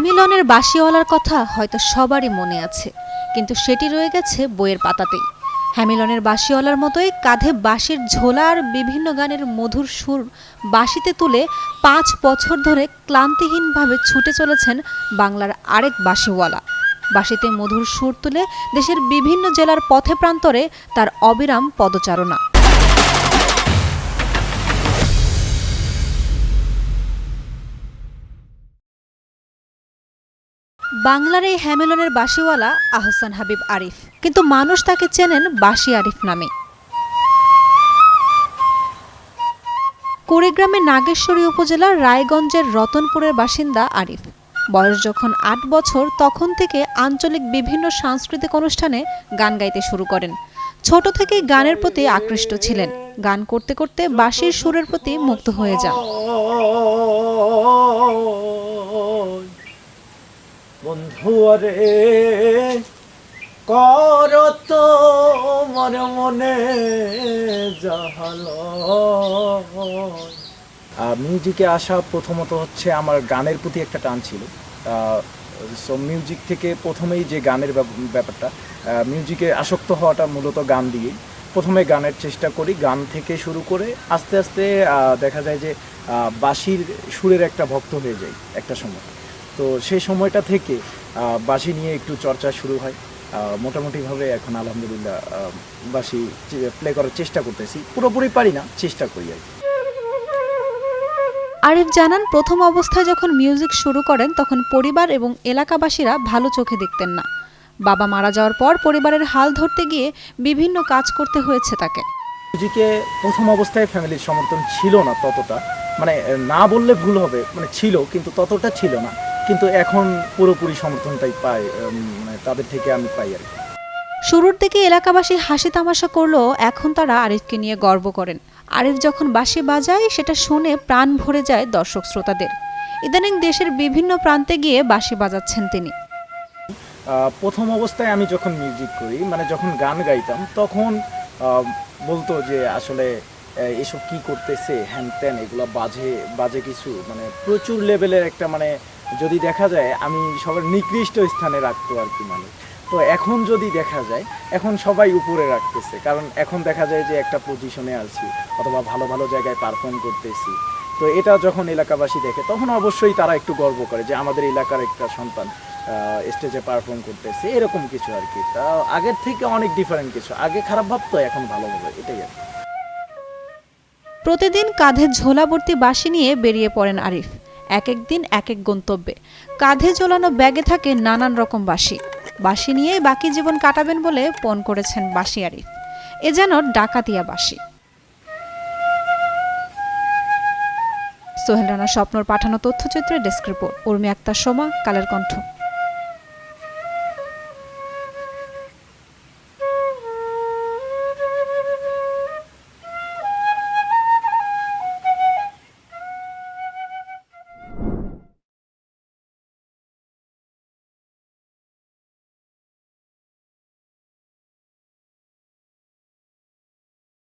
হ্যামিলনের বাঁশিওয়ালার কথা হয়তো সবারই মনে আছে, কিন্তু সেটি রয়ে গেছে বইয়ের পাতাতেই। হ্যামিলনের বাঁশিওয়ালার মতোই কাঁধে বাঁশির ঝোলা আর বিভিন্ন গানের মধুর সুর বাঁশিতে তুলে ৫ বছর ধরে ক্লান্তিহীনভাবে ছুটে চলেছেন বাংলার আরেক বাঁশিওয়ালা। বাঁশিতে মধুর সুর তুলে দেশের বিভিন্ন জেলার পথে প্রান্তরে তার অবিরাম পদচারণা। বাংলার এই হ্যামিলনের বাঁশিওয়ালা আহসান হাবিব আরিফ, কিন্তু মানুষ তাকে চেনেন বাঁশি আরিফ নামে। কুড়িগ্রামের নাগেশ্বরী উপজেলার রায়গঞ্জের রতনপুরের বাসিন্দা আরিফ। বয়স যখন ৮ বছর তখন থেকে আঞ্চলিক বিভিন্ন সাংস্কৃতিক অনুষ্ঠানে গান গাইতে শুরু করেন। ছোট থেকেই গানের প্রতি আকৃষ্ট ছিলেন। গান করতে করতে বাঁশির সুরের প্রতি মুগ্ধ হয়ে যান। বন্ধুরে করত মনে মনে জাহালো। মিউজিকে আসা প্রথমত হচ্ছে আমার গানের প্রতি একটা টান ছিল। সো মিউজিক থেকে প্রথমেই যে গানের ব্যাপারটা, মিউজিকে আসক্ত হওয়াটা মূলত গান দিয়েই। প্রথমে গানের চেষ্টা করি, গান থেকে শুরু করে আস্তে আস্তে দেখা যায় যে বাঁশির সুরের একটা ভক্ত হয়ে যাই একটা সময়। তো সেই সময়টা থেকে বাঁশি নিয়ে একটু চর্চা শুরু হয়। মোটামুটিভাবে এখন আলহামদুলিল্লাহ বাঁশি প্লে করার চেষ্টা করতেছি, পুরোপুরি পারি না, চেষ্টা করি আর কি। আরিফ জানান, প্রথম অবস্থায় যখন মিউজিক শুরু করেন তখন পরিবার এবং এলাকাবাসীরা ভালো চোখে দেখতেন না। বাবা মারা যাওয়ার পর পরিবারের হাল ধরতে গিয়ে বিভিন্ন কাজ করতে হয়েছে তাকে। মিউজিকে প্রথম অবস্থায় ফ্যামিলির সমর্থন ছিল না ততটা, মানে না বললে ভুল হবে, মানে ছিল কিন্তু ততটা ছিল না। কিন্তু এখন পুরোপুরি সমর্থনটাই পাই, মানে তাদের থেকে আমি পাই আর কি। শুরুর দিকে এলাকাবাসী হাসি তামাশা করলেও এখন তারা আরিফকে নিয়ে গর্ব করেন। আরিফ যখন বাঁশি বাজায় সেটা শুনে প্রাণ ভরে যায় দর্শক শ্রোতাদের। ইদানিং দেশের বিভিন্ন প্রান্তে গিয়ে বাঁশি বাজাচ্ছেন তিনি। প্রথম অবস্থায় আমি যখন মিউজিক করি, মানে যখন গান গাইতাম, তখন বলতো যে আসলে এসব কি করতেছে, হ্যান ত্যান, এগুলো বাজে কিছু, মানে প্রচুর লেভেলের একটা, মানে যদি দেখা যায় আমি সবার নিকৃষ্ট স্থানে রাখতো আর কি মানুষ। তো এখন যদি দেখা যায় এখন সবাই উপরে রাখতেছে, কারণ এখন দেখা যায় যে একটা পজিশনে আছি অথবা ভালো ভালো জায়গায় পারফর্ম করতেছি। তো এটা যখন এলাকাবাসী দেখে তখন অবশ্যই তারা একটু গর্ব করে যে আমাদের এলাকার একটা সন্তান স্টেজে পারফর্ম করতেছে, এরকম কিছু আর কি। তা আগের থেকে অনেক ডিফারেন্ট কিছু, আগে খারাপ ভাবতো এখন ভালো হবে, এটাই আর কি। প্রতিদিন কাঁধে ঝোলাভর্তি বাঁশি নিয়ে বেরিয়ে পড়েন আরিফ। এক এক দিন এক এক গন্তব্যে। কাঁধে ঝোলানো ব্যাগে থাকে নানান রকম বাঁশি। বাঁশি নিয়ে বাকি জীবন কাটাবেন বলে পণ করেছেন বাঁশি আরিফ। এ যেন ডাকাতিয়া বাঁশি। সোহেল রানা স্বপ্নর পাঠানো তথ্যচিত্রে ডেস্ক রিপোর্ট। উর্মি আক্তার সোমা, কালের কণ্ঠ।